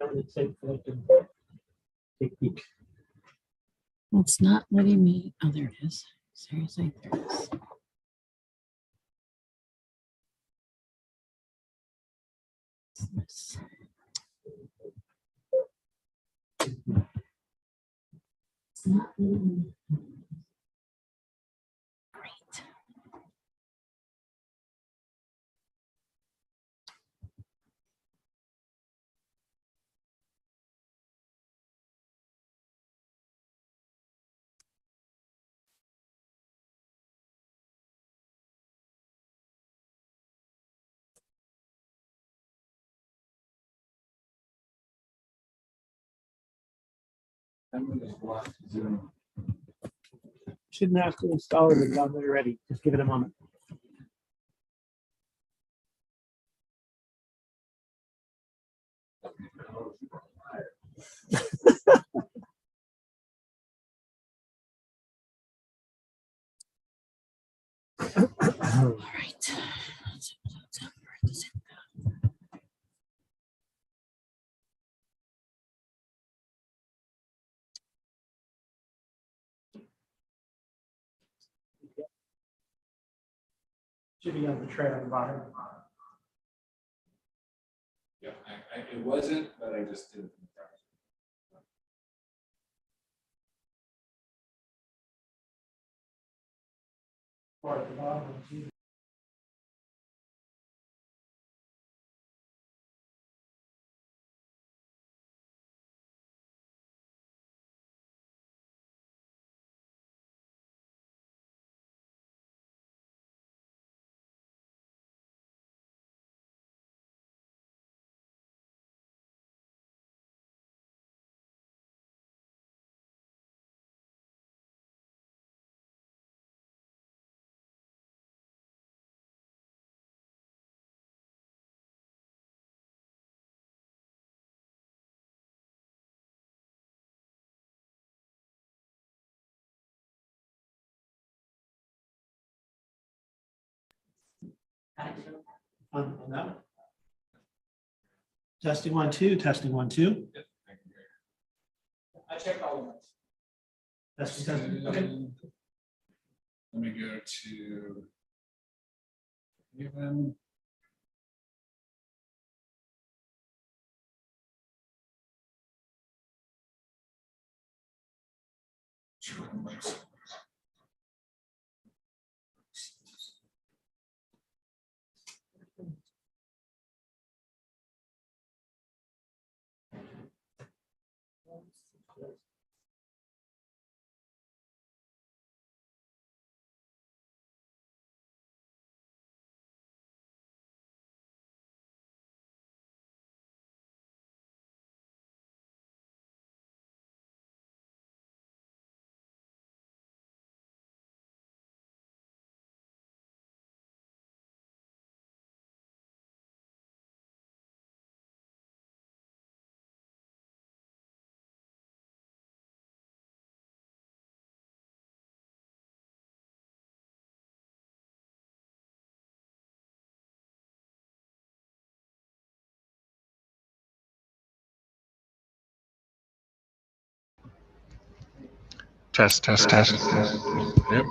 permanent site so I can take a peek. Well, it's not letting me. Oh, there it is. Seriously, there it is. This. It's not letting me. Great. Shouldn't have to install it until they're ready. Just give it a moment. All right. Should be on the tray on the bottom. Yeah, it wasn't, but I just did it. Or at the bottom. On that one. Testing 1, 2, testing 1, 2. I checked all of them. Testing, testing. Okay. Let me go to even. Test, test, test. Yep.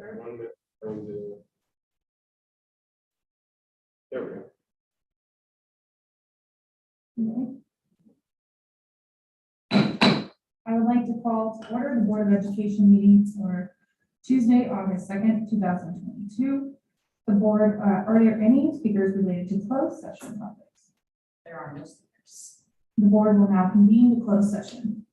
Okay, 1 minute from the. There we go. I would like to call to order the Board of Education meeting for Tuesday, August 2nd, 2022. The board, are there any speakers related to closed session topics? There are no speakers. The board will now convene the closed session.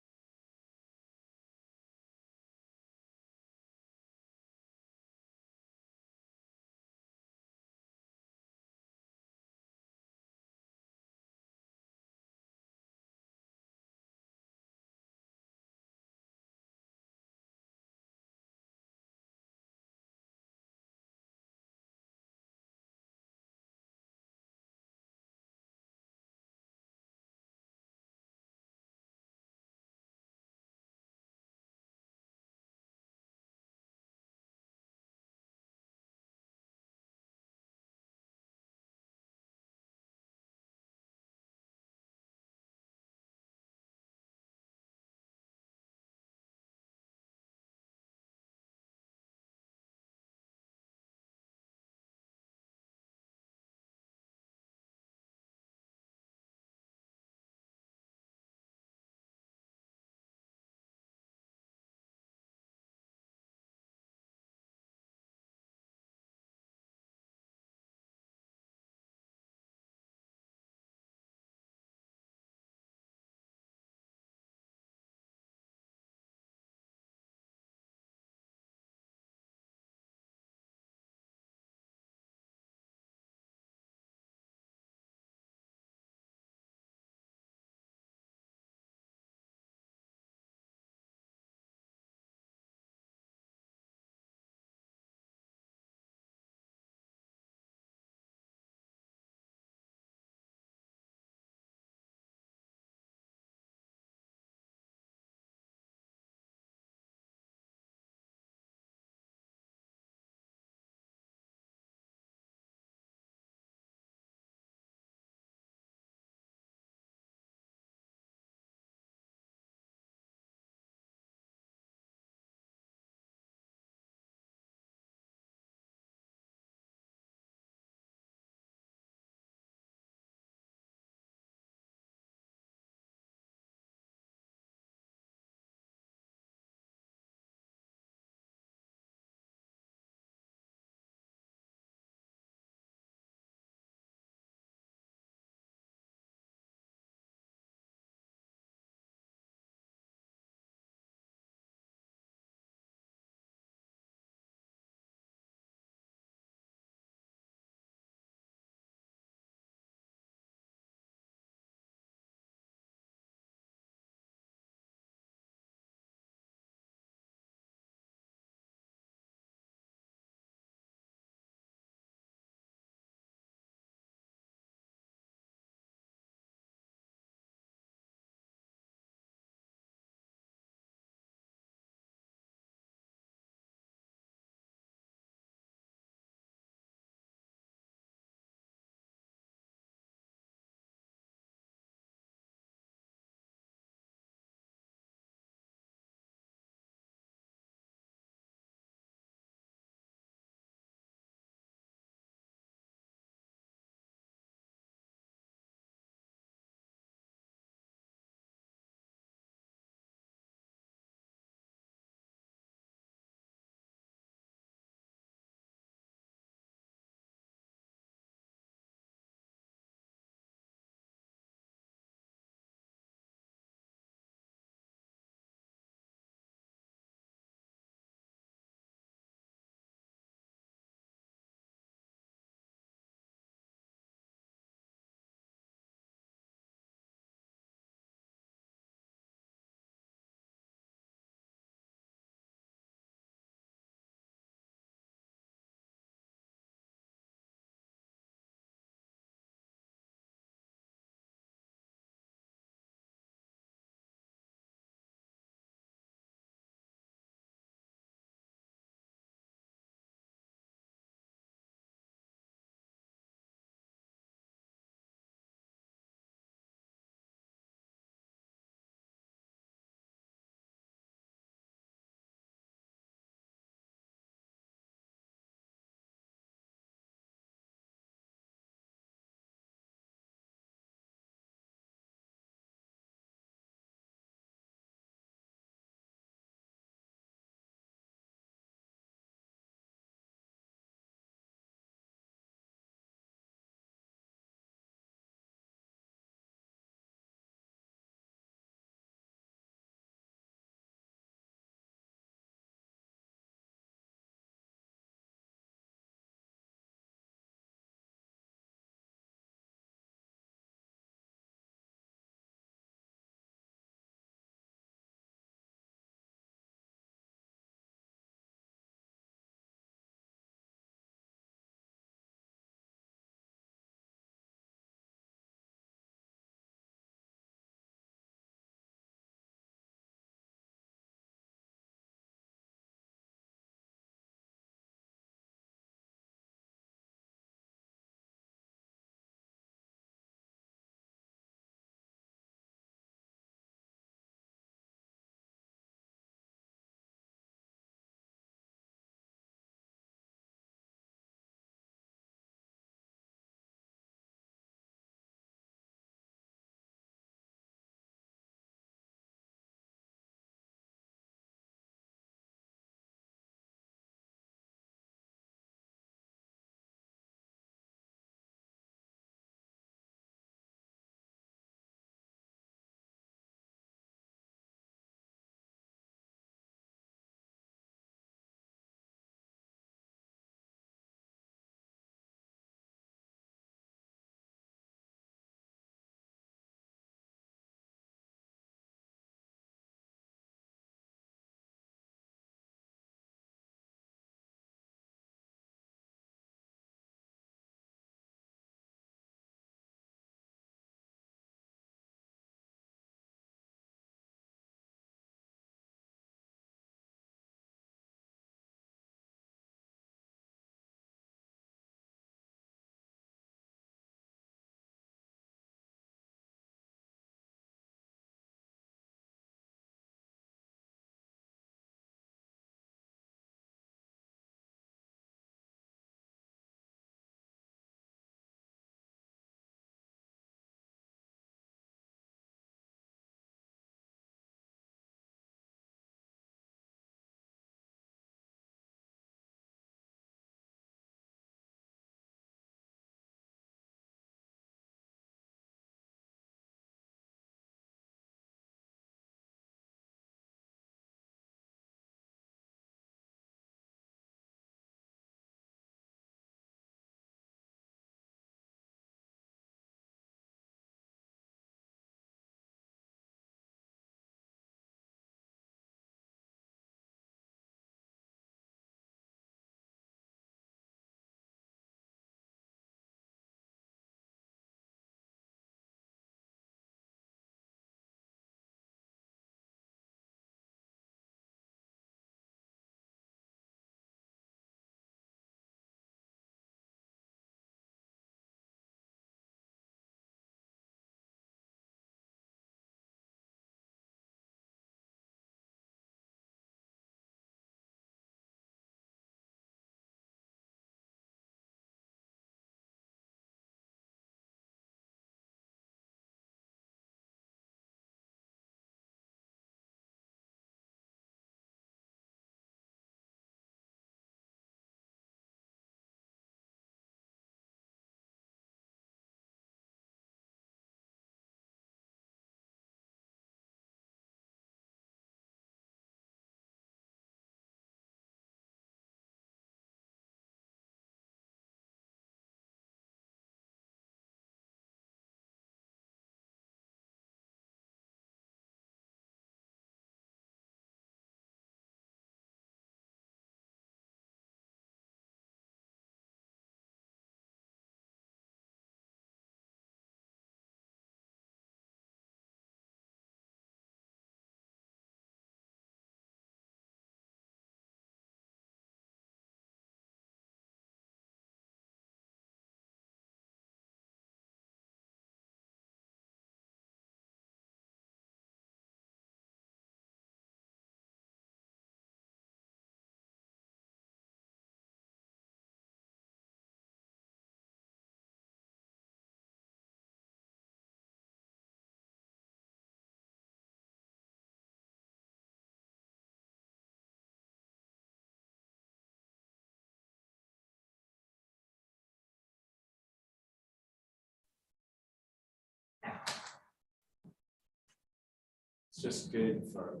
It's just good for.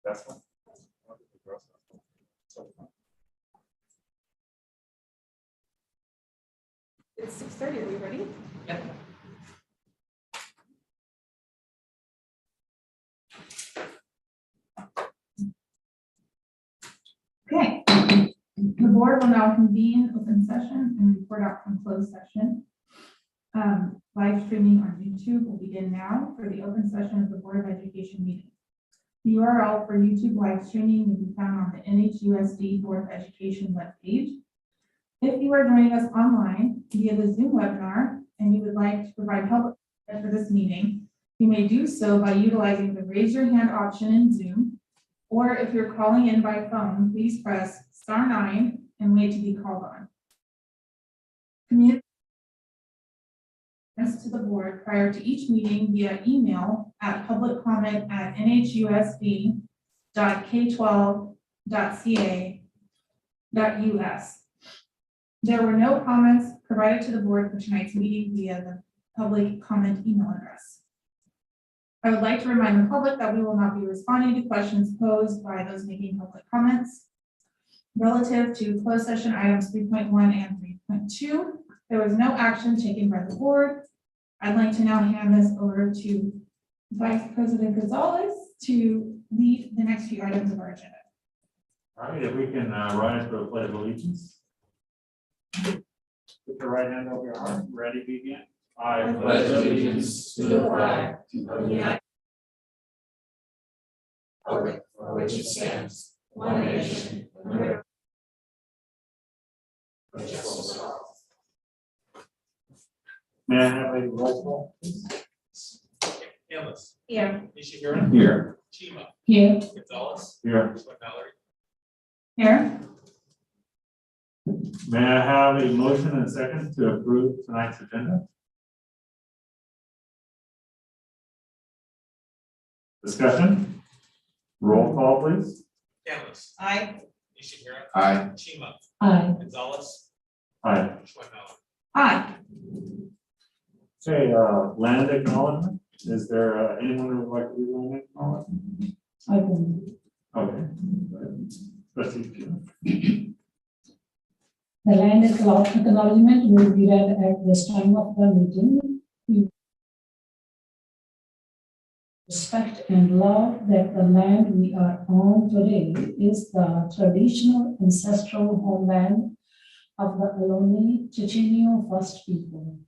That's one. It's 6:30, are we ready? Yep. Okay. The board will now convene open session and report out from closed session. Live streaming on YouTube will begin now for the open session of the Board of Education meeting. The URL for YouTube live streaming may be found on the NHUSD Board of Education webpage. If you are joining us online via the Zoom webinar and you would like to provide public comment for this meeting, you may do so by utilizing the raise your hand option in Zoom. Or if you're calling in by phone, please press *9 and wait to be called on. Communicate to the board prior to each meeting via email at publiccomment@nhusd.k12.ca.us. There were no comments provided to the board for tonight's meeting via the public comment email address. I would like to remind the public that we will not be responding to questions posed by those making public comments. Relative to closed session items 3.1 and 3.2, there was no action taken by the board. I'd like to now hand this over to Vice President Gonzalez to lead the next few items of our agenda. All right, if we can rise for the pledge of allegiance. Put your right hand over your heart, ready, begin. I pledge allegiance to the flag of the United States, for which it stands, one nation, under God, justice for all. May I have a roll call, please? Ellis. Here. Nishihira. Here. Chima. Here. Gonzalez. Here. Mallory. Here. May I have a motion and a second to approve tonight's agenda? Discussion? Roll call, please. Ellis. Aye. Nishihira. Aye. Chima. Aye. Gonzalez. Aye. Mallory. Aye. Okay, land acknowledgement. Is there anyone who would like to do land acknowledgement? I can. Okay. Trustee Pugh. The land acknowledgement will be read at this time of the meeting. We respect and love that the land we are on today is the traditional ancestral homeland of the Ohlone Chochenyo First People.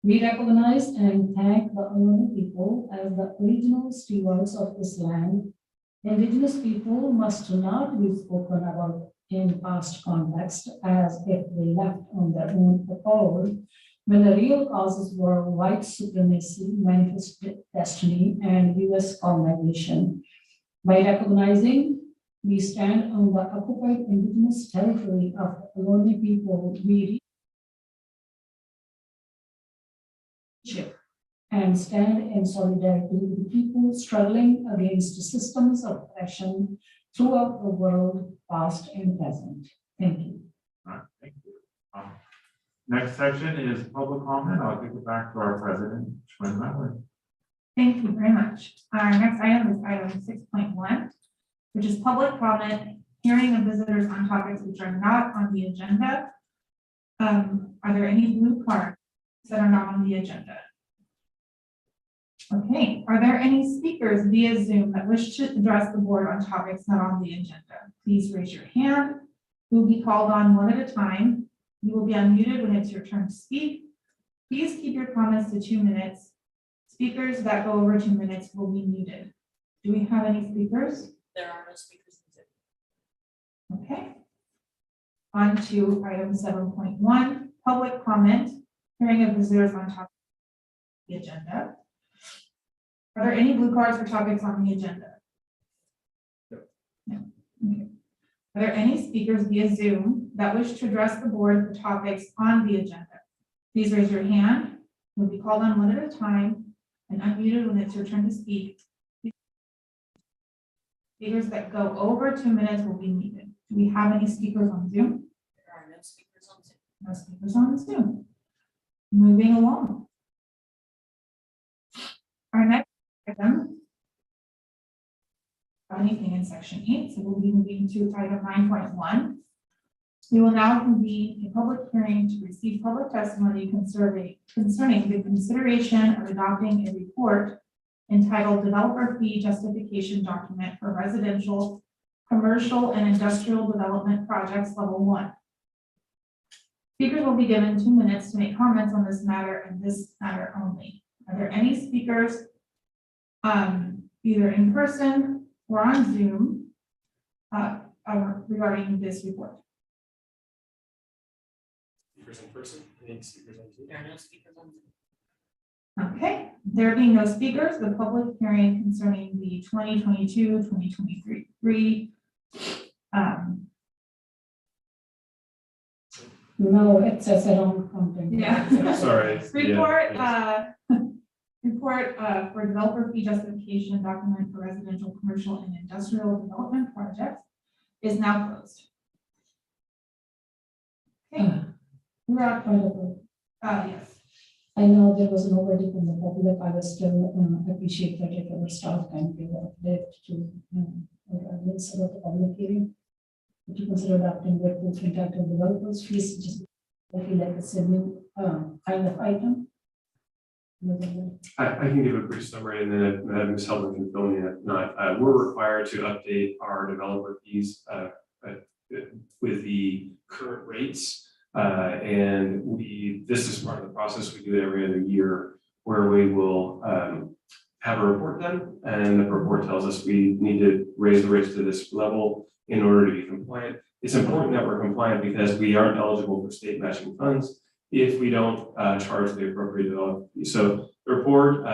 We recognize and thank the Ohlone people as the original stewards of this land. Indigenous people must not be spoken about in past context as if they left on their own accord, when the real causes were white supremacy, manifest destiny, and US colonization. By recognizing we stand on the occupied indigenous territory of the Ohlone people, we and stand in solidarity with the people struggling against systems of oppression throughout the world, past and present. Thank you. All right, thank you. Next section is public comment. I'll give it back to our president, Schwinn Mallory. Thank you very much. Our next item is item 6.1, which is public comment, hearing of visitors on topics which are not on the agenda. Are there any blue cards that are not on the agenda? Okay, are there any speakers via Zoom that wish to address the board on topics not on the agenda? Please raise your hand. You will be called on one at a time. You will be unmuted when it's your turn to speak. Please keep your comments to 2 minutes. Speakers that go over 2 minutes will be muted. Do we have any speakers? There are no speakers. Okay. On to item 7.1, public comment, hearing of visitors on topic of the agenda. Are there any blue cards for topics on the agenda? No. Okay. Are there any speakers via Zoom that wish to address the board for topics on the agenda? Please raise your hand. You'll be called on one at a time and unmuted when it's your turn to speak. Speakers that go over 2 minutes will be muted. Do we have any speakers on Zoom? There are no speakers on Zoom. No speakers on Zoom. Moving along. Our next item. Anything in section 8, so we'll be moving to item 9.1. We will now convene a public hearing to receive public testimony concerning the consideration of adopting a report entitled Developer Fee Justification Document for Residential, Commercial, and Industrial Development Projects Level 1. Speakers will be given 2 minutes to make comments on this matter and this matter only. Are there any speakers either in person or on Zoom regarding this report? Speakers in person, any speakers on Zoom? There are no speakers on Zoom. Okay, there being no speakers, the public hearing concerning the 2022-2023 No, it says it on content. yeah. Sorry. Report, report for developer fee justification document for residential, commercial, and industrial development projects is now closed. Okay, We're out part of it. yes. I know there was nobody from the public. I was still appreciate that if our staff can give an update to our audience about the public hearing. Would you consider adopting the full impact of developers fees? Just I feel like it's a new kind of item. I can give a brief summary and then Ms. Heldman can fill me in if not. We're required to update our developer fees with the current rates. And this is part of the process. We do it every other year where we will have a report done, and the report tells us we need to raise the rates to this level in order to be compliant. It's important that we're compliant because we aren't eligible for state matching funds if we don't charge the appropriate developer fee. So the report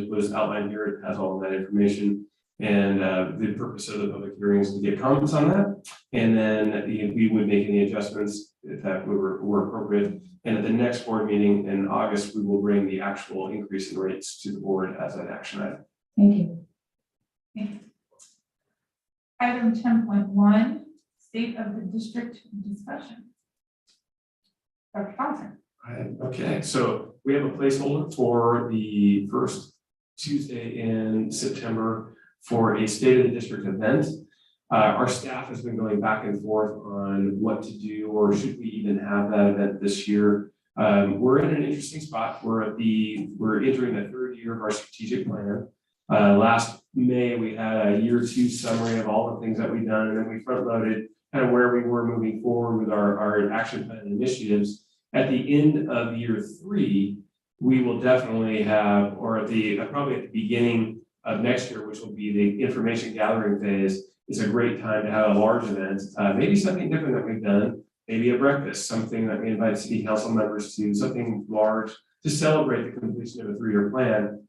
was outlined here. It has all of that information. And the purpose of the public hearing is to get comments on that. And then we would make any adjustments that were appropriate. And at the next board meeting in August, we will bring the actual increase in rates to the board as an action item. Thank you. Item 10.1, state of the district discussion. Dr. Thompson. Okay, so we have a placeholder for the first Tuesday in September for a state of the district event. Our staff has been going back and forth on what to do, or should we even have that event this year. We're in an interesting spot. We're entering the third year of our strategic plan. Last May, we had a year 2 summary of all the things that we've done, and then we front loaded kind of where we were moving forward with our action plan initiatives. At the end of year 3, we will definitely have, or probably at the beginning of next year, which will be the information gathering phase, is a great time to have a large event, maybe something different that we've done, maybe a breakfast, something that we invite city council members to, something large to celebrate the completion of a 3-year plan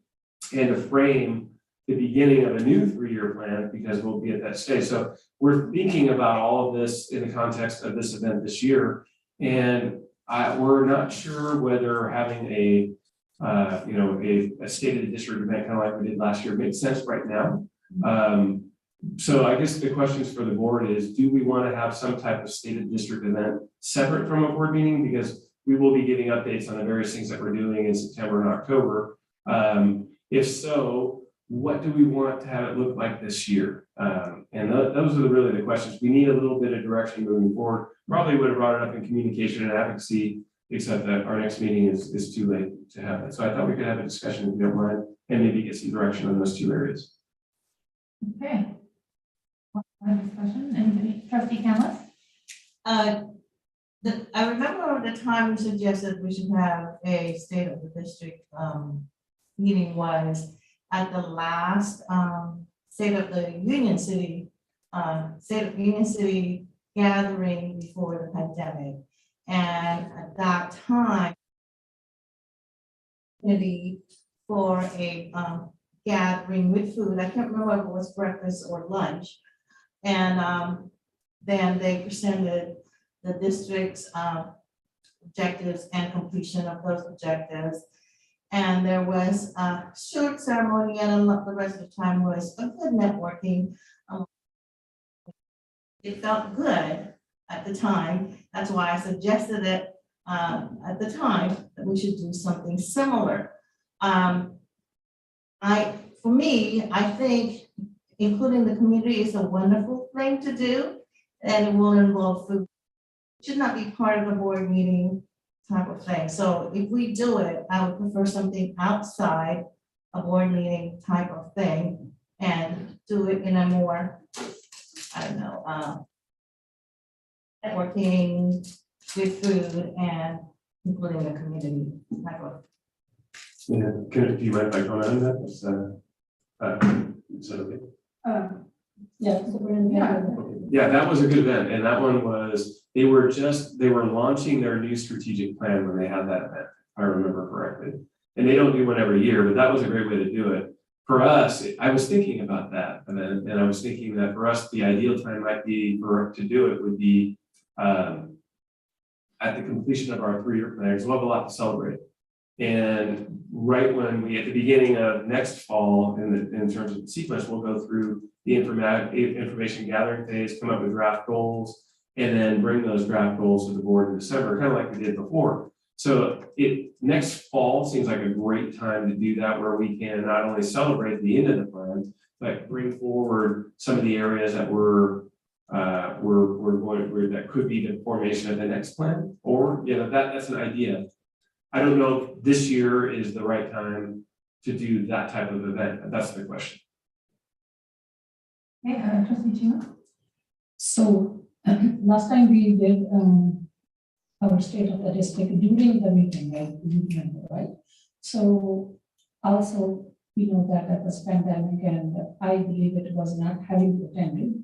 and to frame the beginning of a new 3-year plan, because we'll be at that stage. So we're thinking about all of this in the context of this event this year. And we're not sure whether having a state of the district event, kind of like we did last year, makes sense right now. So I guess the questions for the board is, do we want to have some type of state of district event separate from a board meeting? Because we will be giving updates on the various things that we're doing in September and October. If so, what do we want to have it look like this year? And those are really the questions. We need a little bit of direction moving forward. Probably would have brought it up in communication and advocacy, except that our next meeting is too late to have it. So I thought we could have a discussion, if you don't mind, and maybe get some direction on those 2 areas. Okay. Discussion, anybody? Trustee Campbell? I remember the time we suggested we should have a state of the district meeting was at the last State of Union City gathering before the pandemic. And at that time, for a gathering with food, I can't remember if it was breakfast or lunch. And then they presented the district's objectives and completion of those objectives. And there was a short ceremony, and the rest of the time was a good networking it felt good at the time. That's why I suggested it at the time that we should do something similar. For me, I think including the community is a wonderful thing to do, and it will involve food. It should not be part of a board meeting type of thing. So if we do it, I would prefer something outside a board meeting type of thing and do it in a more, I don't know, networking with food and including the community type of. Yeah, do you mind if I comment on that? Is that okay? Yeah. Yeah, that was a good event, and that one was, they were launching their new strategic plan when they had that event, if I remember correctly. And they don't do one every year, but that was a great way to do it. For us, I was thinking about that event, and I was thinking that for us, the ideal time might be to do it would be at the completion of our 3-year plan, because we'll have a lot to celebrate. And right when at the beginning of next fall, in terms of the sequence, we'll go through the information gathering phase, come up with draft goals, and then bring those draft goals to the board in December, kind of like we did before. So next fall seems like a great time to do that, where we can not only celebrate the end of the plan, but bring forward some of the areas that that could be the formation of the next plan, or that's an idea. I don't know if this year is the right time to do that type of event. That's the question. Okay, trustee Chima? So last time we did our state of the district during the meeting, right? You remember, right? So also we know that that was pandemic, and I believe it was not having attended.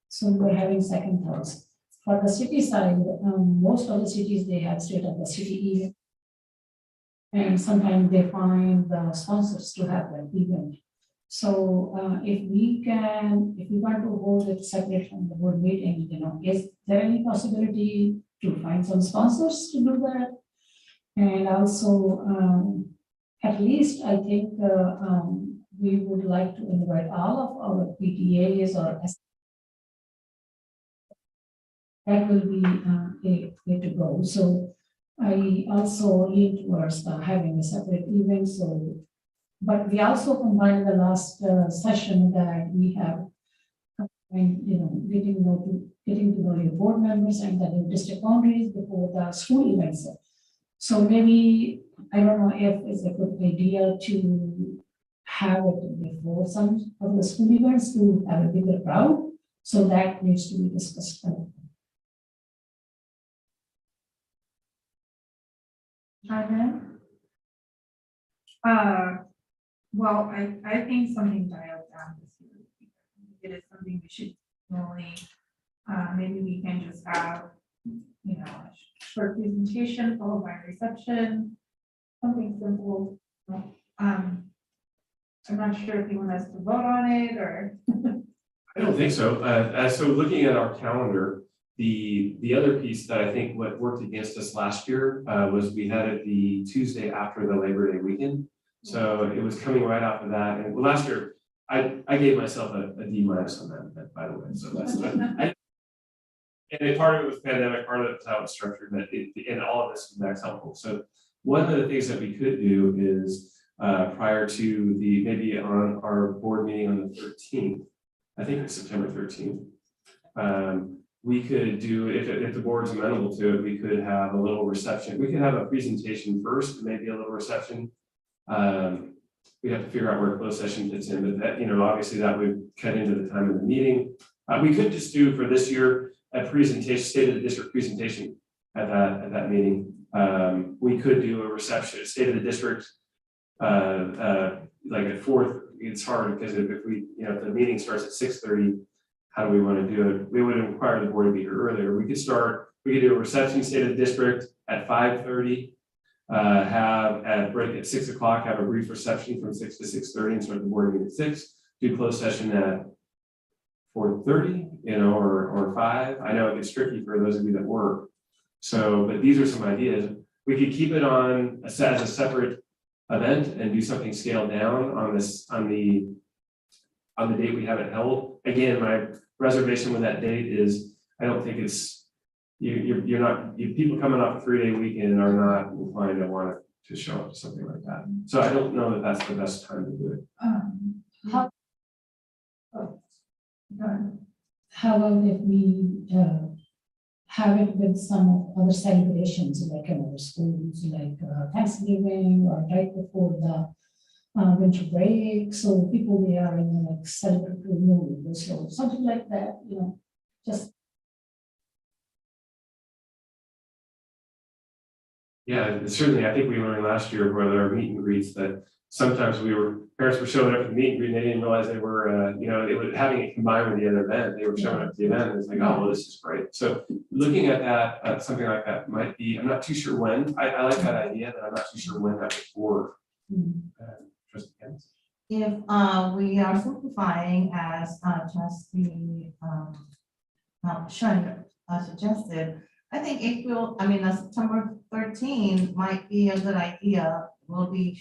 So we're having second thoughts. For the city side, most of the cities, they have state of the city event. And sometimes they find the sponsors to have that event. So if we want to hold it separate from the board meeting, is there any possibility to find some sponsors to do that? And also, at least I think we would like to invite all of our PTAs or that will be a way to go. So I also lean towards having a separate event. So, but we also combined the last session that we have, getting to know your board members and the district boundaries before the school events. So maybe, I don't know if it's a good idea to have it before some of the school events to have a bigger crowd. So that needs to be discussed. Well, I think something dialed down this year. It is something we should normally, maybe we can just have, a short presentation followed by reception, something simple. I'm not sure if you want us to vote on it or. I don't think so. So looking at our calendar, the other piece that I think what worked against us last year was we had it the Tuesday after the Labor Day weekend. So it was coming right after that. And last year, I gave myself a D- on that, by the way. So that's and part of it was pandemic, part of it was how it's structured, but and all of this was helpful. So one of the things that we could do is prior to maybe on our board meeting on the 13th, I think it's September 13th. We could do, if the board's amenable to it, we could have a little reception. We could have a presentation first, maybe a little reception. We have to figure out where closed session fits in, but that, obviously that would cut into the time of the meeting. We could just do for this year a presentation, state of the district presentation at that meeting. We could do a reception, state of the district, like at 4th. It's hard because if we, if the meeting starts at 6:30. How do we want to do it? We would require the board to be here earlier. We could do a reception state of the district at 5:30, have at break at 6 o'clock, have a brief reception from 6 to 6:30 and start the board meeting at 6, do closed session at 4:30, or 5. I know it gets tricky for those of you that work. So, but these are some ideas. We could keep it on as a separate event and do something scaled down on the date we have it held. Again, reservation with that date is, I don't think it's, you're not, people coming off a 3-day weekend are not inclined to want to show up to something like that. So I don't know that that's the best time to do it. How oh, go ahead. How about if we have it with some other celebrations, like in our schools, like Thanksgiving or right before the winter break, so people they are in like celebratory mood, so something like that, just. Yeah, certainly, I think we learned last year where there are meet and greets that sometimes parents were showing up at the meet and greet and they didn't realize they were, it was having it combined with the other event, they were showing up at the event and it's like, oh, well, this is great. So looking at that, something like that might be, I'm not too sure when, I like that idea, but I'm not too sure when that would work. Trustee Kent? If we are simplifying as trustee Shun suggested, I think September 13 might be a good idea. Will be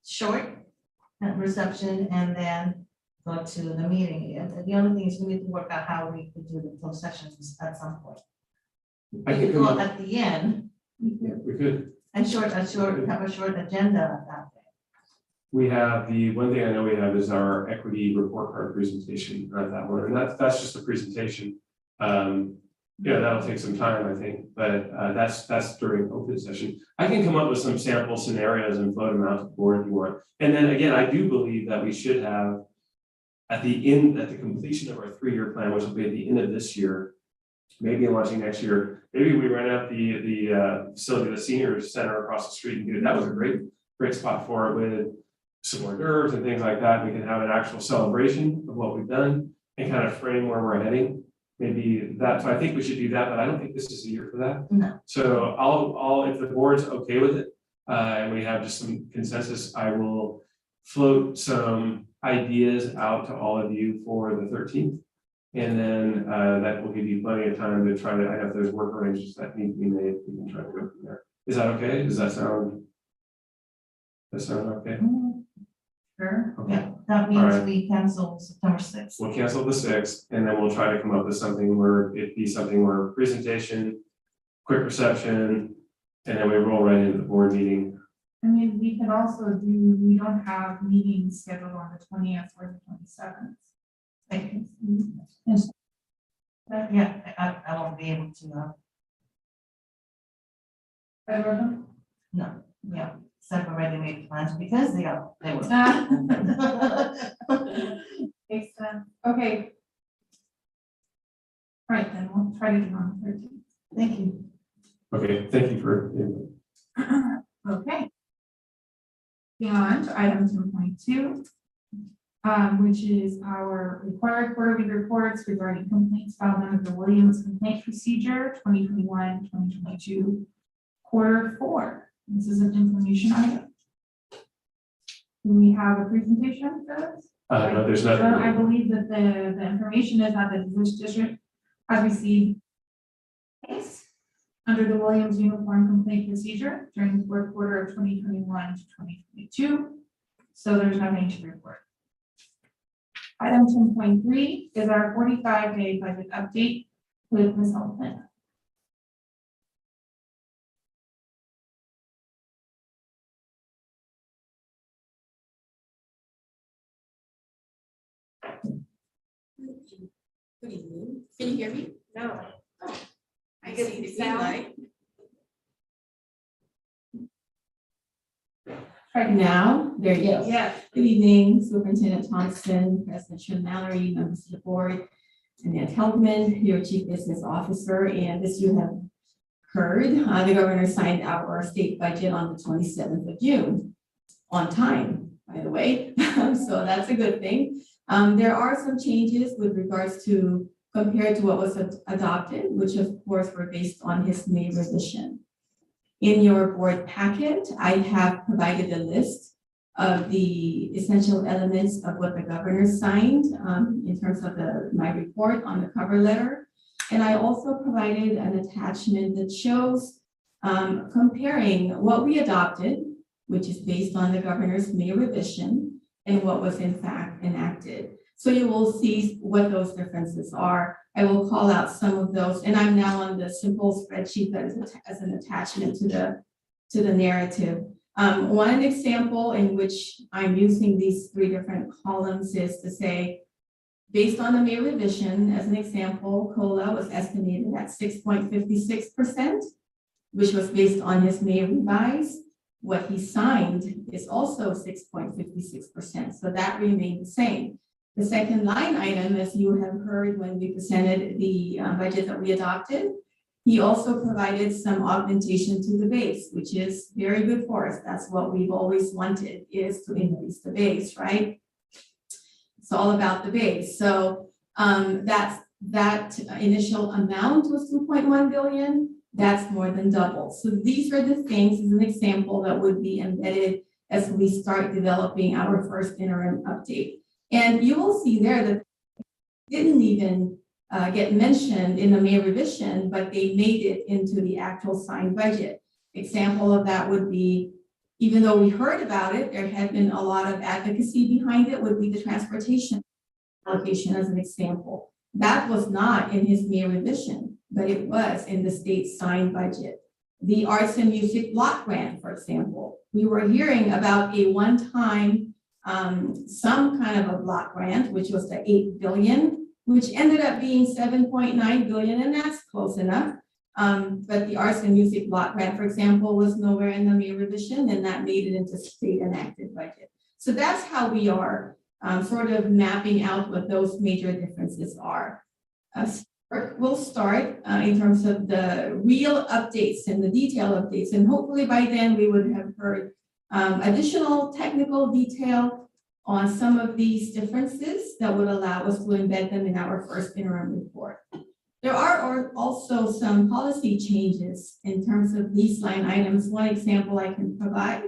short reception and then go to the meeting. And the other thing is we need to work out how we could do the closed sessions at some point. I We think could go at the end yeah, we could. and have a short agenda that day. We have the one thing I know we have is our equity report card presentation, not that one, and that's just a presentation. Yeah, that'll take some time, I think, but that's during open session. I can come up with some sample scenarios and float them out to the board if you want. And then again, I do believe that we should have at the completion of our 3-year plan, which will be at the end of this year, maybe launching next year, maybe we rent out the facility, the senior center across the street and do it. That was a great spot for it with some hors d'oeuvres and things like that. We can have an actual celebration of what we've done and kind of frame where we're heading. Maybe that, so I think we should do that, but I don't think this is the year for that. No. So I'll, if the board's okay with it, and we have just some consensus, I will float some ideas out to all of you for the 13th. And then that will give you plenty of time to try to, I know if there's work arrangements that need to be made, we can try to go from there. Is that okay? Does that sound okay? Sure. Okay. Yeah, that All means right. we cancel September 6th. We'll cancel the 6th, and then we'll try to come up with something where presentation, quick reception, and then we roll right into the board meeting. I mean, we could also do, we don't have meetings scheduled on the 20th or the 27th. Yeah, I won't be able to, no, yeah, Seth already made plans because they were. Makes sense. Okay. All right, then we'll try to do on the 13th. Thank you. Okay, thank you for. Okay. Beyond item 10.2, which is our required quarterly reports regarding complaints filed under the Williams Complaint Procedure 2021-2022, quarter 4. This is an information item. Do we have a presentation for this? No, there's nothing. I believe that the information is that the district has received case under the Williams Uniform Complaint Procedure during the 4th quarter of 2021 to 2022. So there's nothing to report. Item 10.3 is our 45-day budget update with Ms. Altman. Good evening. Can you hear me? No. Oh, I see the green light. Right Now, there you go. Yeah. Good evening, Superintendent Thompson, President Sean Mallory, members of the board, Annette Heldman, your Chief Business Officer, and as you have heard, the governor signed our state budget on the 27th of June, on time, by the way, so that's a good thing. There are some changes with regards to compared to what was adopted, which of course were based on his May revision. In your board packet, I have provided a list of the essential elements of what the governor signed in terms of my report on the cover letter. And I also provided an attachment that shows comparing what we adopted, which is based on the governor's May revision, and what was in fact enacted. So you will see what those differences are. I will call out some of those, and I'm now on the simple spreadsheet that is as an attachment to the narrative. One example in which I'm using these three different columns is to say, based on the May revision, as an example, COLA was estimated at 6.56%, which was based on his May revise. What he signed is also 6.56%, so that remained the same. The second line item, as you have heard when we presented the budget that we adopted, he also provided some augmentation to the base, which is very good for us. That's what we've always wanted, is to increase the base, right? It's all about the base. So that initial amount was 2.1 billion. That's more than double. So these are the things, as an example, that would be embedded as we start developing our first interim update. And you will see there that didn't even get mentioned in the May revision, but they made it into the actual signed budget. Example of that would be, even though we heard about it, there had been a lot of advocacy behind it, would be the transportation allocation as an example. That was not in his May revision, but it was in the state signed budget. The arts and music block grant, for example, we were hearing about a one-time some kind of a block grant, which was the 8 billion, which ended up being 7.9 billion, and that's close enough. But the arts and music block grant, for example, was nowhere in the May revision, and that made it into state enacted budget. So that's how we are sort of mapping out what those major differences are. We'll start in terms of the real updates and the detail updates, and hopefully by then we would have heard additional technical detail on some of these differences that would allow us to embed them in our first interim report. There are also some policy changes in terms of these line items. One example I can provide,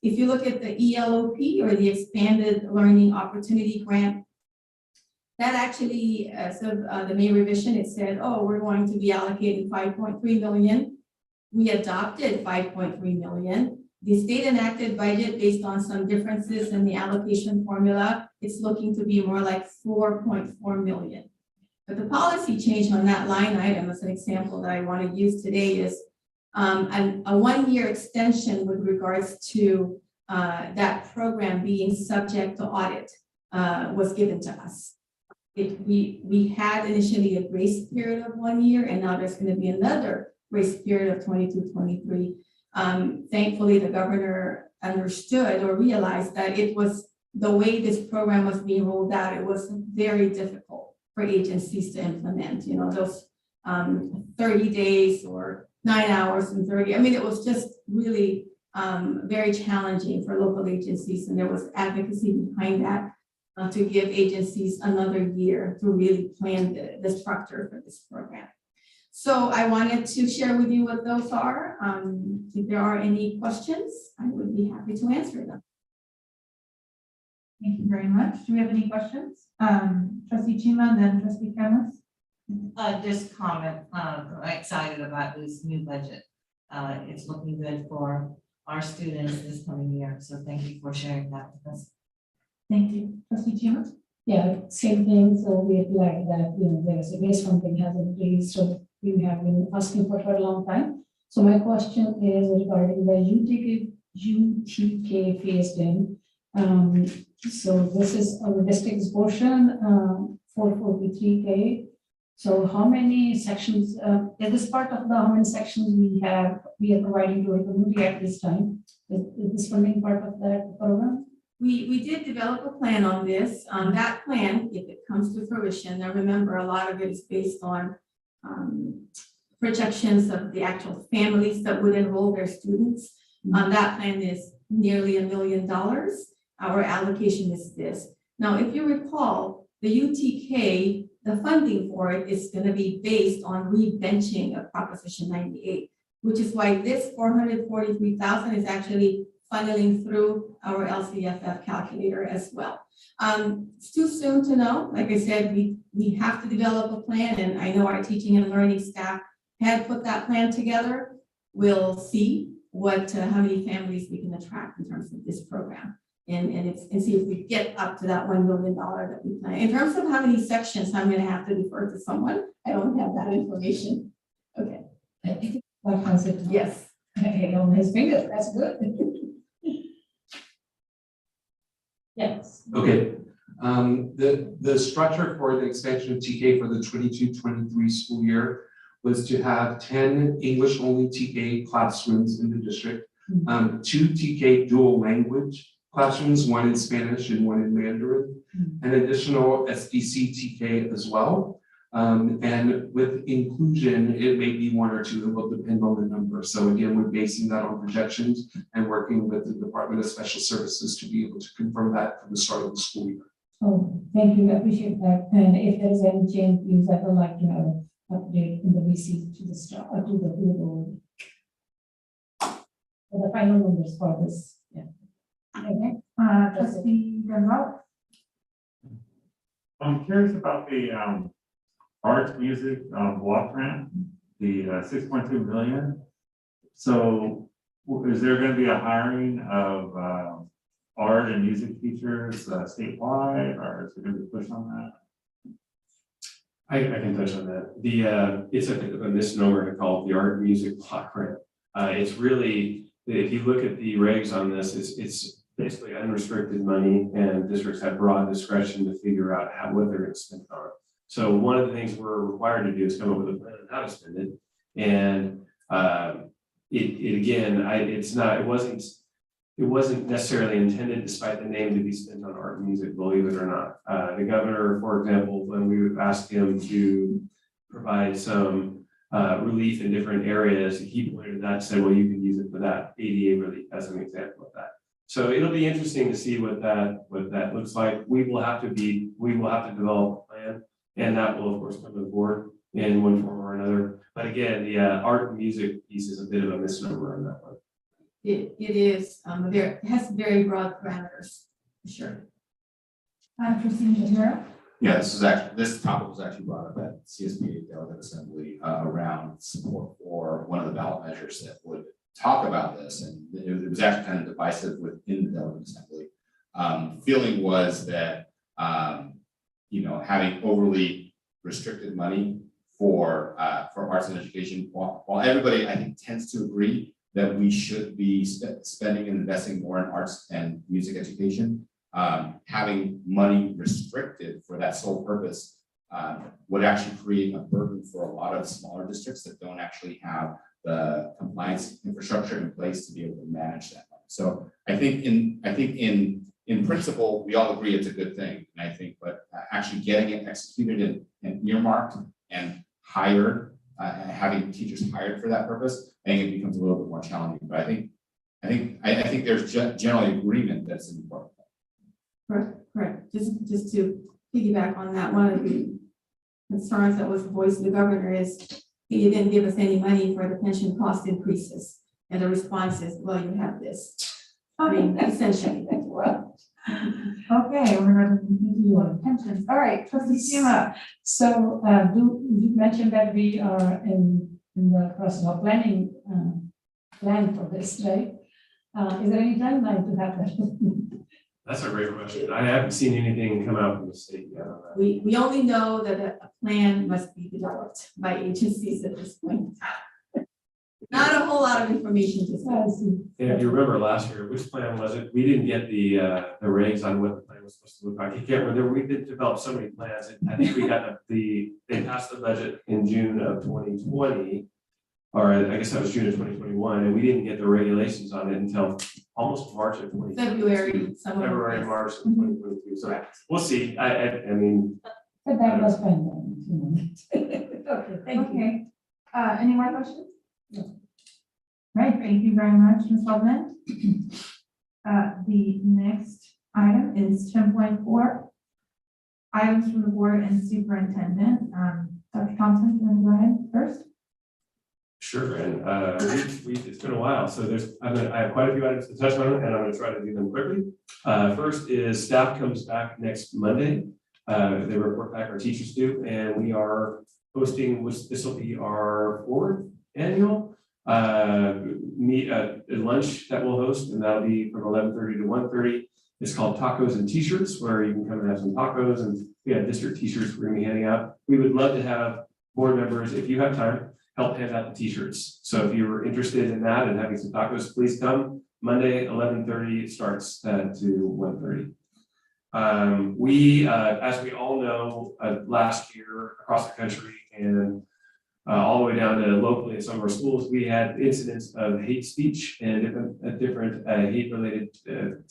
if you look at the ELOP, or the Expanded Learning Opportunity Grant, that actually, as of the May revision, it said, oh, we're going to be allocating 5.3 million. We adopted 5.3 million. The state enacted budget, based on some differences in the allocation formula, it's looking to be more like 4.4 million. But the policy change on that line item, as an example that I want to use today, is a one-year extension with regards to that program being subject to audit was given to us. We had initially a grace period of 1 year, and now there's going to be another grace period of 22-23. Thankfully, the governor understood or realized that it was the way this program was being rolled out, it was very difficult for agencies to implement, you know, those 30 days or 9 hours and 30. I mean, it was just really very challenging for local agencies, and there was advocacy behind that to give agencies another year to really plan the structure for this program. So I wanted to share with you what those are. If there are any questions, I would be happy to answer them. Thank you very much. Do we have any questions? Trustee Chima, then Trustee Camus. Just comment, I'm excited about this new budget. It's looking good for our students this coming year. So thank you for sharing that with us. Thank you. Trustee Chima. Yeah, same thing. So we're glad that, you know, there's a base funding has increased, so we have been asking for a long time. So my question is regarding the UTK phased in. So this is our district's portion, 443K. So how many sections, is this part of the how many sections we are providing to our community at this time? Is this funding part of that program? We did develop a plan on this. That plan, if it comes to fruition, now remember, a lot of it is based on projections of the actual families that would enroll their students. That plan is nearly $1 million. Our allocation is this. Now, if you recall, the UTK, the funding for it is going to be based on rebenching of Proposition 98, which is why this 443,000 is actually funneling through our LCFF calculator as well. It's too soon to know. Like I said, we have to develop a plan, and I know our teaching and learning staff had put that plan together. We'll see how many families we can attract in terms of this program. and see if we get up to that $1 million that we plan. In terms of how many sections, I'm gonna have to defer to someone. I don't have that information. Okay, I think Clark has it. yes. On his finger, that's good. Yes. Okay, the structure for the expansion of TK for the 22-23 school year was to have 10 English-only TK classrooms in the district, 2 TK dual language classrooms, 1 in Spanish and 1 in Mandarin, an additional SBC TK as well. And with inclusion, it may be 1 or 2, it will depend on the number. So again, we're basing that on projections and working with the Department of Special Services to be able to confirm that from the start of the school year. Oh, thank you, I appreciate that. And if there is any change, please, I would like to have an update in the VC to the start, to the board. For the final numbers for this, yeah. Okay, trustee Gonzalez? I'm curious about the arts, music, block grant, the 6.2 million. So is there going to be a hiring of art and music teachers statewide, or is there going to be push on that? I can touch on that. It's a bit of a misnomer to call it the art and music block grant. It's really, if you look at the regs on this, it's basically unrestricted money, and districts have broad discretion to figure out what they're going to spend it on. So one of the things we're required to do is come up with a plan on how to spend it. And it wasn't necessarily intended, despite the name, to be spent on art and music, believe it or not. The governor, for example, when we asked him to provide some relief in different areas, he pointed to that and said, well, you could use it for that ADA relief as an example of that. So it'll be interesting to see what that looks like. We will have to develop a plan, and that will of course come to the board in one form or another. But again, the art and music piece is a bit of a misnomer on that one. It is, it has very broad parameters, for sure. Trustee Shapiro? Yeah, this topic was actually brought up at CSBA Delegate Assembly around support for one of the ballot measures that would talk about this, and it was actually kind of divisive within the Delegate Assembly. Feeling was that having overly restricted money for arts and education, while everybody I think tends to agree that we should be spending and investing more in arts and music education, having money restricted for that sole purpose would actually create a burden for a lot of smaller districts that don't actually have the compliance infrastructure in place to be able to manage that money. So I think in principle, we all agree it's a good thing. And I think, but actually getting it executed and earmarked and hired, having teachers hired for that purpose, I think it becomes a little bit more challenging. But I think there's generally agreement that it's important. Correct. Just to piggyback on that, one of the concerns that was voiced to the governor is he didn't give us any money for the pension cost increases. And the response is, well, you have this. I mean, essentially. Okay, we're going to do pensions. All right, trustee Sima. So you mentioned that we are in the process of planning plan for this, right? Is there any timeline to have that? That's a great question. I haven't seen anything come out from the state yet on that. We only know that a plan must be developed by agencies at this point. Not a whole lot of information to say. And if you remember last year, which plan was it? We didn't get the regs on what the plan was supposed to look like. You can't remember. We did develop so many plans. I think we got they passed the budget in June of 2020, or I guess that was June of 2021, and we didn't get the regulations on it until almost March of 2020. February, March of 2022. So we'll see. I mean. But that was fine. Okay, thank you. Okay. Any more questions? No. Right, thank you very much, Ms. Feldman. The next item is 10.4. Items from the board and superintendent. Dr. Thompson, do you want to go ahead first? Sure, and it's been a while, so I have quite a few items to touch on, and I'm going to try to do them quickly. First is staff comes back next Monday. They report back, our teachers do, and we are hosting, this will be our 4th annual lunch that we'll host, and that'll be from 11:30 to 1:30. It's called Tacos and T-shirts, where you can come and have some tacos, and we have district T-shirts we're gonna be handing out. We would love to have board members, if you have time, help hand out the T-shirts. So if you were interested in that and having some tacos, please come. Monday, 11:30 starts to 1:30. As we all know, last year across the country and all the way down to locally in some of our schools, we had incidents of hate speech and different hate-related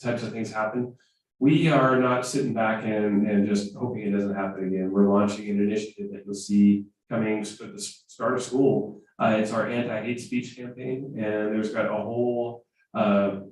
types of things happen. We are not sitting back and just hoping it doesn't happen again. We're launching an initiative that you'll see coming at the start of school. It's our anti-hate speech campaign, and there's got a whole a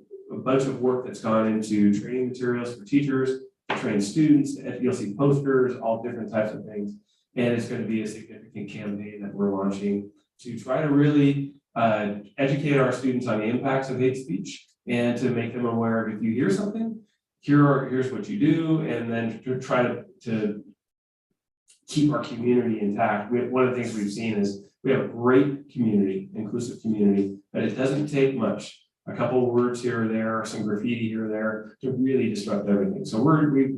bunch of work that's gone into training materials for teachers, to train students, you'll see posters, all different types of things. And it's going to be a significant campaign that we're launching to try to really educate our students on the impacts of hate speech and to make them aware of if you hear something, here's what you do, and then to try to keep our community intact. One of the things we've seen is we have a great community, inclusive community, but it doesn't take much. A couple of words here or there, some graffiti here or there to really disrupt everything. So we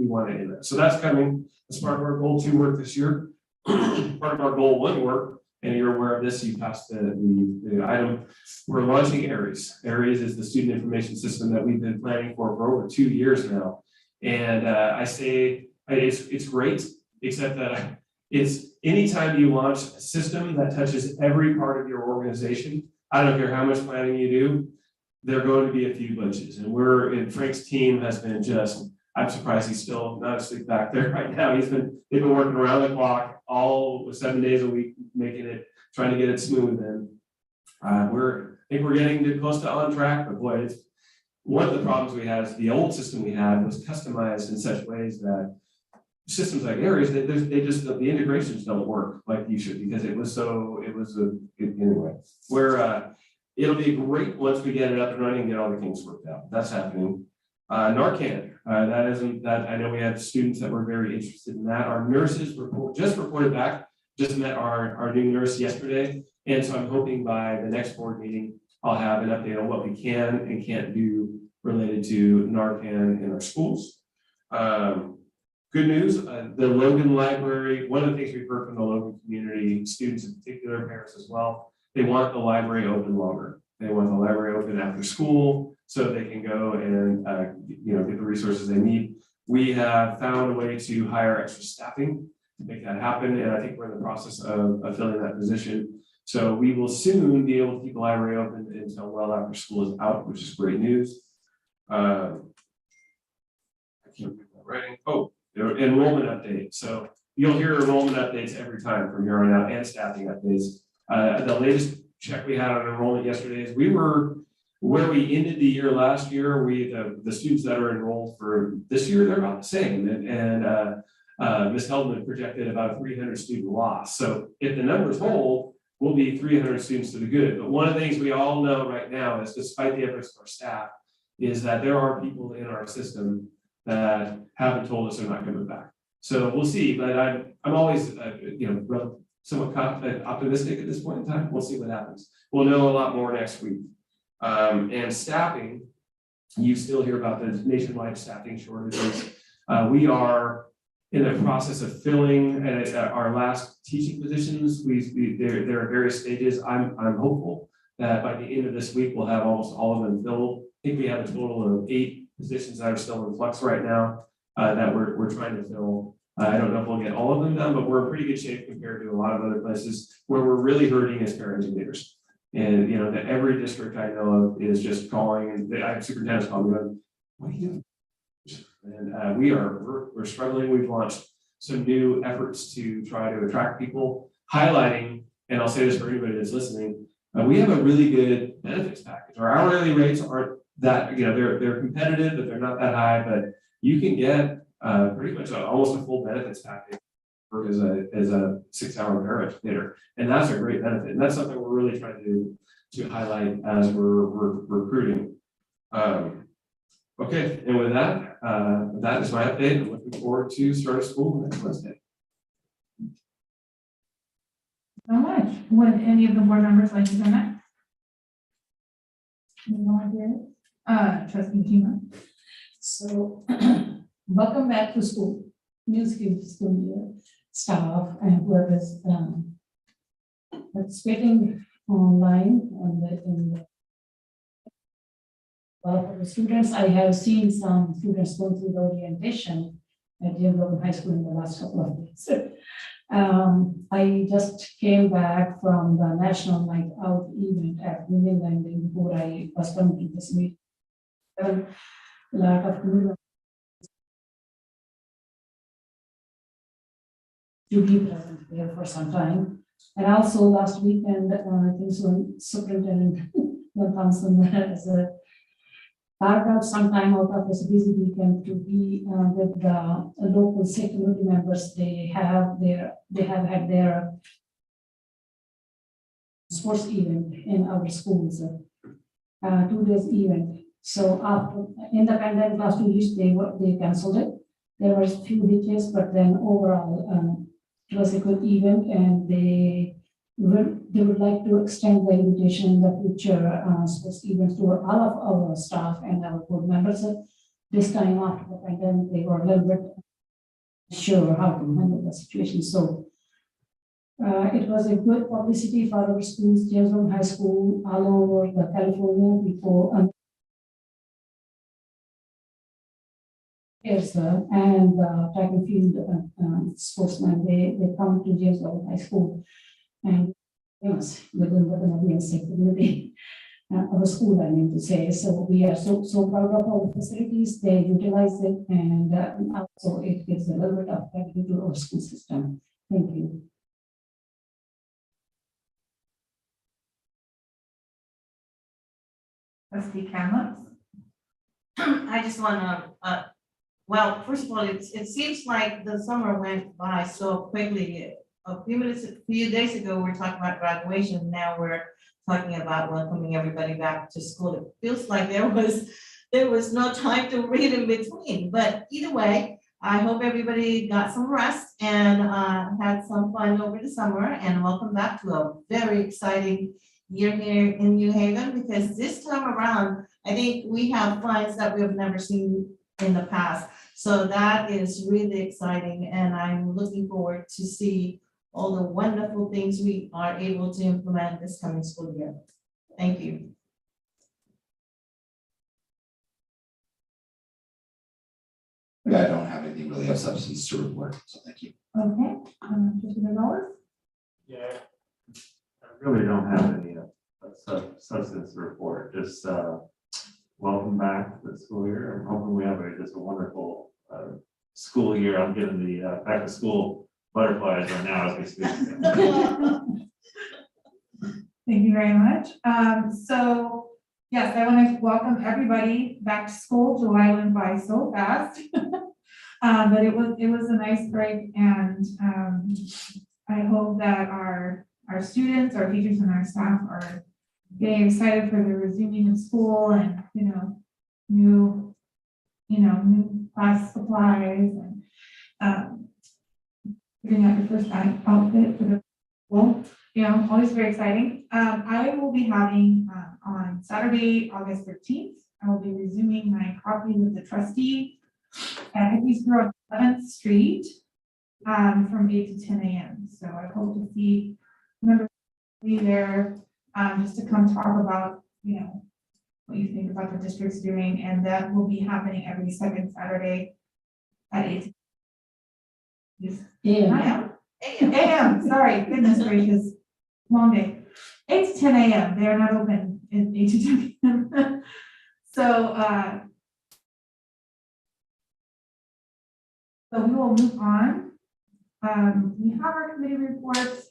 want to end that. So that's coming as part of our goal 2 work this year. Part of our goal 1 work, and you're aware of this, you passed the item. We're launching ARIES. ARIES is the student information system that we've been planning for over 2 years now. And I say it's great, except that it's anytime you launch a system that touches every part of your organization, I don't care how much planning you do, there are going to be a few glitches. And Frank's team has been I'm surprised he's still not asleep back there right now. They've been working around the clock all 7 days a week, trying to get it smooth. And I think we're getting close to on track, but boy, one of the problems we had is the old system we had was customized in such ways that systems like ARIES, the integrations don't work like you should, because anyway, it'll be great once we get it up and running and get all the kinks worked out. That's happening. Narcan, I know we have students that were very interested in that. Our nurses reported back, just met our new nurse yesterday. And so I'm hoping by the next board meeting, I'll have an update on what we can and can't do related to Narcan in our schools. Good news, the Logan Library, one of the things we've heard from the Logan community, students in particular, parents as well, they want the library open longer. They want the library open after school so they can go and get the resources they need. We have found a way to hire extra staffing to make that happen, and I think we're in the process of filling that position. So we will soon be able to keep the library open until well after school is out, which is great news. I can't read my writing. Oh, enrollment update. So you'll hear enrollment updates every time from here on out, and staffing updates. The latest check we had on enrollment yesterday is we were where we ended the year last year. The students that are enrolled for this year, they're about the same. And Ms. Heldman projected about a 300 student loss. So if the numbers hold, we'll be 300 students to the good. But one of the things we all know right now is, despite the efforts of our staff, is that there are people in our system that haven't told us they're not coming back. So we'll see, but I'm always somewhat optimistic at this point in time. We'll see what happens. We'll know a lot more next week. And staffing, you still hear about the nationwide staffing shortages. We are in the process of filling our last teaching positions. They're at various stages. I'm hopeful that by the end of this week, we'll have almost all of them filled. I think we have a total of 8 positions that are still in flux right now that we're trying to fill. I don't know if we'll get all of them done, but we're in pretty good shape compared to a lot of other places. Where we're really hurting is parent educators. And that every district I know of is just calling, and I have superintendents calling me, what are you doing? And we're struggling. We've launched some new efforts to try to attract people, highlighting, and I'll say this for anybody that's listening, we have a really good benefits package. Our hourly rates aren't that, they're competitive, but they're not that high, but you can get pretty much almost a full benefits package as a 6-hour parent educator. And that's a great benefit. And that's something we're really trying to highlight as we're recruiting. Okay, and with that, that is my update. I'm looking forward to start of school next Wednesday. So much. Would any of the board members like to go next? Trustee Chima. So welcome back to school, new school year, staff and whoever is participating online in the for the students. I have seen some students going through the orientation at James Logan High School in the last couple of days. I just came back from the National Night Out event at Union Landing before I was coming to this meeting. A lot of community to be present there for some time. And also last weekend, I think so Superintendent Thompson has carved out some time out of this busy weekend to be with the local state community members. They have had their sports event in our schools, 2 days event. So after in the pandemic last 2 years, they canceled it. There were a few ditches, but then overall it was a good event, and they would like to extend the invitation in the future sports events to all of our staff and our board members. This time after the pandemic, they were a little bit sure how to handle the situation. So it was a good publicity for our schools, James Logan High School, all over the California before. Yes, and track and field sportsmen, they come to James Logan High School and famous within the Canadian state community of a school, I mean to say. So we are so proud of our facilities. They utilize it, and also it gives a little bit of value to our school system. Thank you. Trustee Kamloops? I just want to, well, first of all, it seems like the summer went by so quickly. A few days ago, we were talking about graduation. Now we're talking about welcoming everybody back to school. It feels like there was no time to read in between. But either way, I hope everybody got some rest and had some fun over the summer. And welcome back to a very exciting year here in New Haven, because this time around, I think we have funds that we have never seen in the past. So that is really exciting, and I'm looking forward to see all the wonderful things we are able to implement this coming school year. Thank you. Yeah, I don't have anything really of substance to report, so thank you. Okay, Trustee Gonzalez? Yeah, I really don't have any substance to report, just welcome back to the school year. I'm hoping we have just a wonderful school year. I'm getting the back to school butterflies right now as we speak. Thank you very much. So yes, I want to welcome everybody back to school. July went by so fast. But it was a nice break, and I hope that our students, our teachers, and our staff are getting excited for the resuming of school, and new class supplies, and figuring out your first outfit for the school. Always very exciting. I will be having on Saturday, August 13th, I will be resuming my coffee with the trustee at Hickeys Grove on 11th Street from 8 to 10 a.m. So I hope to see members there just to come talk about, what you think about the district's doing, and that will be happening every second Saturday at 8. Yeah. AM, sorry, goodness gracious, long day. 8 to 10 a.m. They are not open in 8 to 10 p.m. So we will move on. We have our committee reports.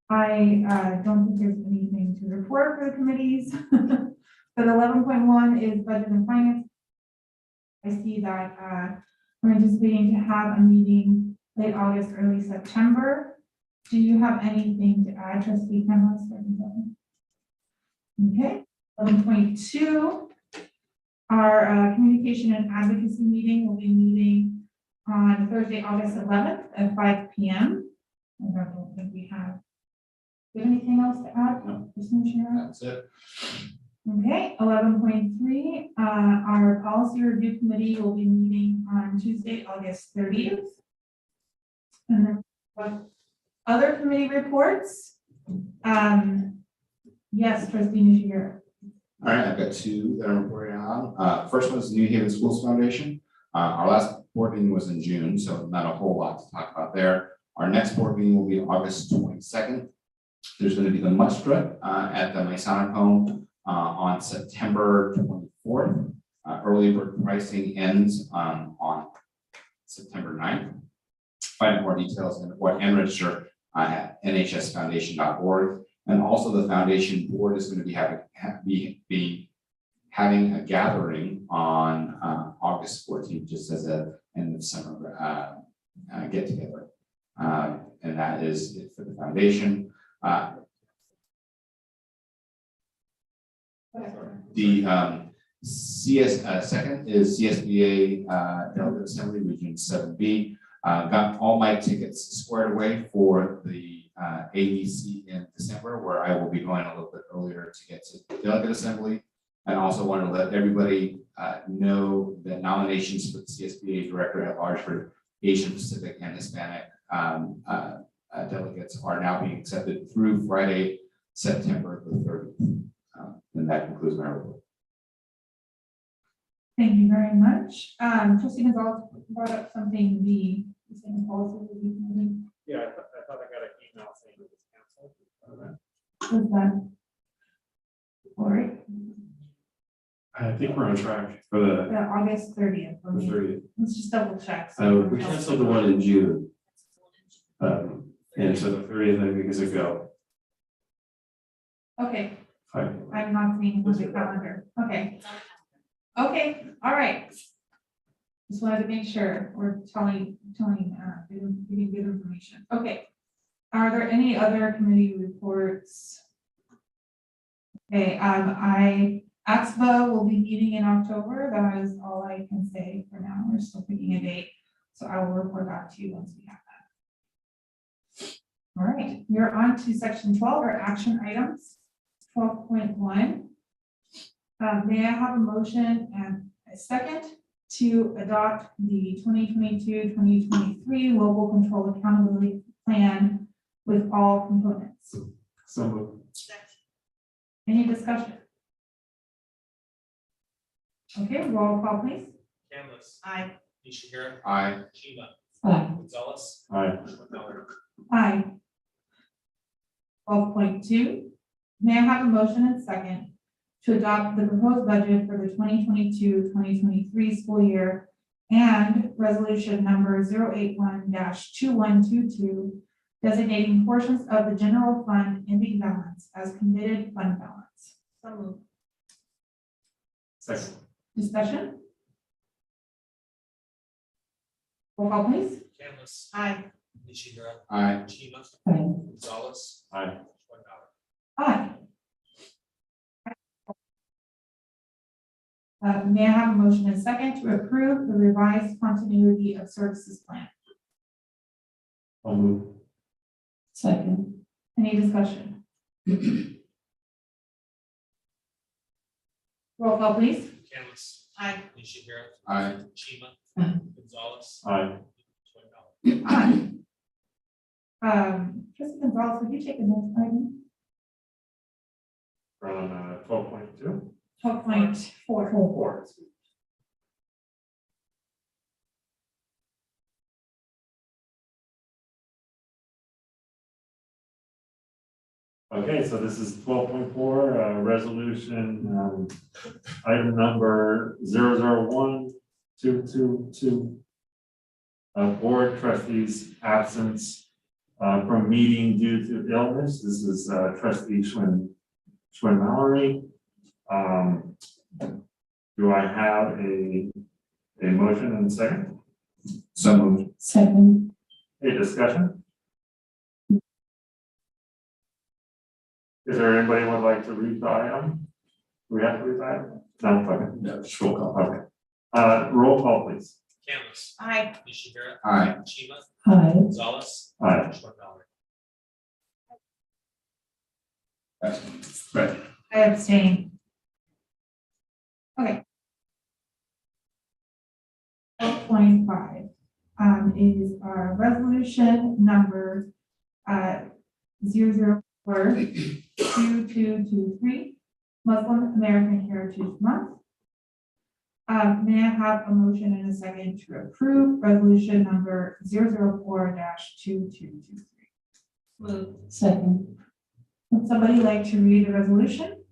I don't think there's anything to report for the committees. But 11.1 is budget and finance. I see that we're anticipating to have a meeting late August, early September. Do you have anything to add, Trustee Kamloops? Okay, 11.2, our communication and advocacy meeting will be meeting on Thursday, August 11th at 5 p.m. I don't think we have. Do you have anything else to add? No. Just make sure. That's it. Okay, 11.3, our policy review committee will be meeting on Tuesday, August 30th. And then other committee reports. Yes, trustee Nishiguro. All right, I've got two that I'm reporting on. First one is the New Haven Schools Foundation. Our last board meeting was in June, so not a whole lot to talk about there. Our next board meeting will be August 22nd. There's going to be the muster at the Masonic Home on September 24th. Early bird pricing ends on September 9th. Find out more details and register at nhsfoundation.org. And also the foundation board is going to be having a gathering on August 14th, just as a end of summer get together. And that is it for the foundation. The second is CSBA Delegate Assembly Region 7B. Got all my tickets squared away for the AEC in December, where I will be going a little bit earlier to get to the Delegate Assembly. And also want to let everybody know that nominations for the CSBA Director at Large for Asian Pacific and Hispanic delegates are now being accepted through Friday, September the 30th. And that concludes my report. Thank you very much. Trustee Gonzalez brought up something, the same policy review committee. Yeah, I thought I got an email saying it was canceled. Was that? All right, I think we're on track for the August 30th. for me. 30th. Let's just double check. so We canceled the one in June. And so the 30th, I think, is a go. Okay, Fine. I'm not seeing the calendar. Okay. Okay, all right. Just wanted to make sure we're giving good information. Okay. Are there any other committee reports? Okay, AXBA will be meeting in October. That is all I can say for now. We're still picking a date. So I will report back to you once we have that. All right, we're on to section 12, or action items. 12.1. May I have a motion and a second to adopt the 2022-2023 local control accountability plan with all components? So moved. Any discussion? Okay, roll call please. Canlis. Aye. Nishihiro. Aye. Shima. Aye. Gonzalez. Aye. Schwenthaler. Aye. 12.2. May I have a motion and second to adopt the proposed budget for the 2022-2023 school year and resolution number 081-2122, designating portions of the general fund ending balance as committed fund balance. So moved. Second. Discussion? Roll call please. Canlis. Aye. Nishihiro. Aye. Shima. Aye. Gonzalez. Aye. Schwenthaler. Aye. May I have a motion and second to approve the revised continuity of services plan? I'll move. Second. Any discussion? Roll call please. Canlis. Aye. Nishihiro. Aye. Shima. Aye. Gonzalez. Aye. Schwenthaler. Aye. Trustee Gonzalez, would you take the next item? We're on 12.2. 12.4. Okay, so this is 12.4, resolution, item number 001222. Board trustees absence from meeting due to illness. This is trustee Schwinn Mallory. Do I have a motion and a second? So moved. Second. A discussion? Is there anybody who would like to read the item? Do we have to read the item? No, okay. No, just roll call. Okay. Roll call, please. Canlis. Aye. Nishihiro. Aye. Shima. Aye. Gonzalez. Aye. Schwenthaler. Right. I abstain. is our resolution number 0042223, Muslim American Heritage Month. May I have a motion and a second to approve resolution number 004-2223? Move. Second. Would somebody like to read the resolution?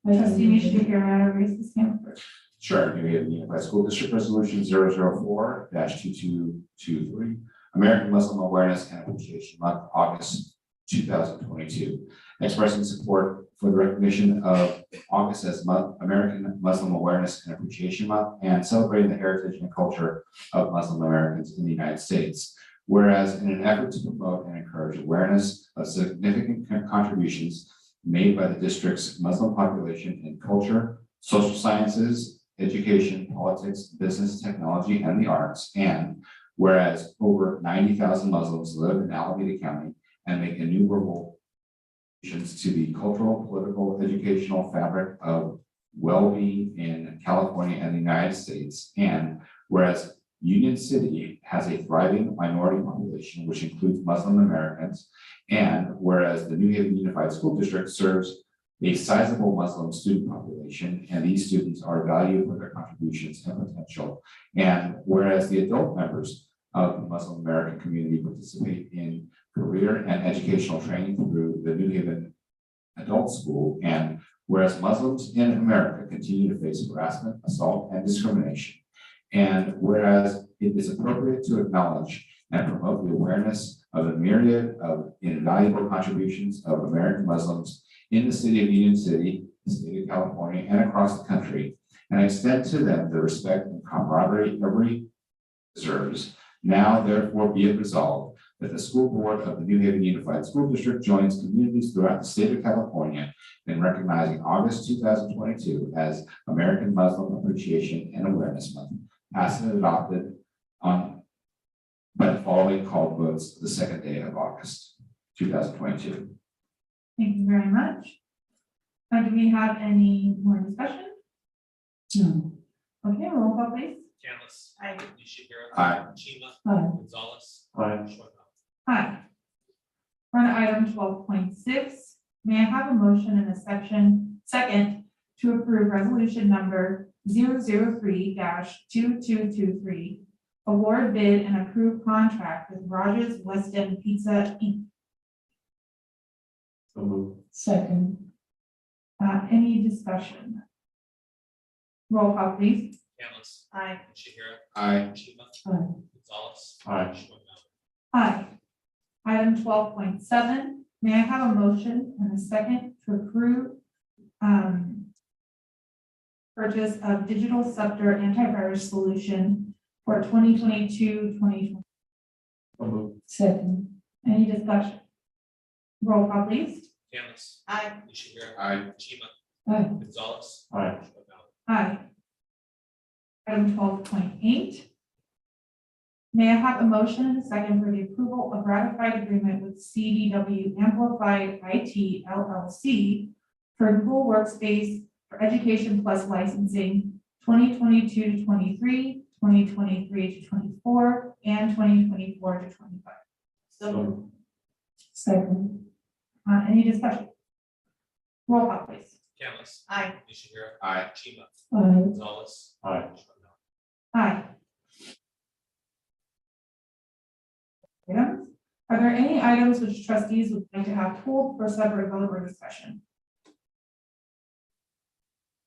Trustee Nishihira, raise this hand first. Sure, New Haven Unified School District Resolution 004-2223, American Muslim Awareness and Appreciation Month, August 2022. Expressing support for the recognition of August as American Muslim Awareness and Appreciation Month and celebrating the heritage and culture of Muslim Americans in the United States. Whereas in an effort to promote and encourage awareness of significant contributions made by the district's Muslim population in culture, social sciences, education, politics, business, technology, and the arts, and whereas over 90,000 Muslims live in Alameda County and make innumerable contributions to the cultural, political, educational fabric of well-being in California and the United States, and whereas Union City has a thriving minority population, which includes Muslim Americans, and whereas the New Haven Unified School District serves a sizable Muslim student population, and these students are valued for their contributions and potential, and whereas the adult members of the Muslim American community participate in career and educational training through the New Haven Adult School, and whereas Muslims in America continue to face harassment, assault, and discrimination, and whereas it is appropriate to acknowledge and promote the awareness of the myriad of invaluable contributions of American Muslims in the city of Union City, the state of California, and across the country, and extend to them the respect and camaraderie every deserves. Now, therefore, be it resolved that the school board of the New Haven Unified School District joins communities throughout the state of California in recognizing August 2022 as American Muslim Appreciation and Awareness Month, passed and adopted on by the following called votes the second day of August 2022. Thank you very much. Do we have any more discussion? No. Okay, roll call please. Canlis. Aye. Nishihira. Aye. Chima. Aye. Gonzalez. Aye. Schwank. Hi. On item 12.6, may I have a motion and a second to approve resolution number 003-2223, award bid and approve contract with Rogers West End Pizza Inc. So move. Second. Any discussion? Roll call please. Canlis. Aye. Nishihira. Aye. Chima. Aye. Gonzalez. Aye. Schwank. Aye. Item 12.7, may I have a motion and a second to approve purchase of Digital Scepter antivirus solution for 2022-2020. So move. Second. Any discussion? Roll call please. Canlis. Aye. Nishihira. Aye. Chima. Aye. Gonzalez. Aye. Schwank. Aye. Item 12.8. May I have a motion and a second for the approval of ratified agreement with CDW Amplified IT LLC for Google Workspace for Education Plus licensing 2022-23, 2023-24, and 2024-25. So move. Second. Any discussion? Roll call please. Canlis. Aye. Nishihira. Aye. Chima. Aye. Gonzalez. Aye. Schwank. Aye. Items. Are there any items which trustees would like to have pulled for separate vote or discussion?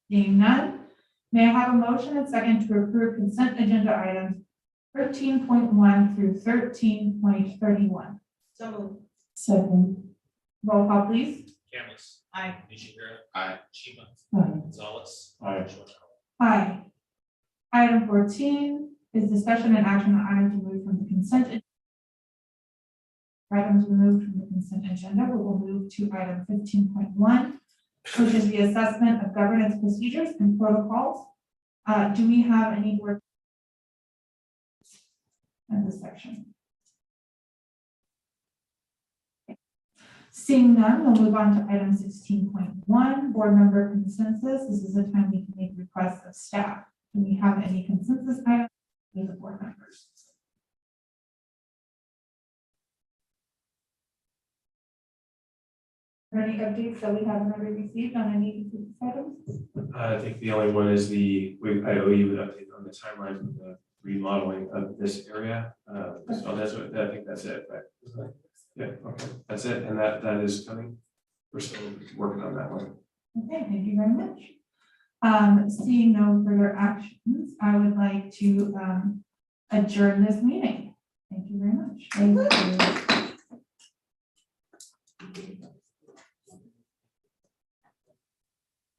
Seeing none, may I have a motion and second to approve consent agenda items 13.1 through 13.31? So move. Second. Roll call please. Canlis. Aye. Nishihira. Aye. Chima. Aye. Gonzalez. Aye. Schwank. Aye. Item 14 is discussion and action on items removed from the consent agenda. Items removed from the consent agenda, we will move to item 15.1, which is the assessment of governance procedures and protocols. Do we have any board in this section? Seeing none, we'll move on to item 16.1, board member consensus. This is the time we can make requests of staff. Do we have any consensus items with the board members? Are there any updates that we haven't already received on any business items? I think the only one is I owe you an update on the timeline for the remodeling of this area. So I think that's it, right? Yeah, okay, that's it, and that is coming. We're still working on that one. Okay, thank you very much. Seeing no further actions, I would like to adjourn this meeting. Thank you very much. Thank you.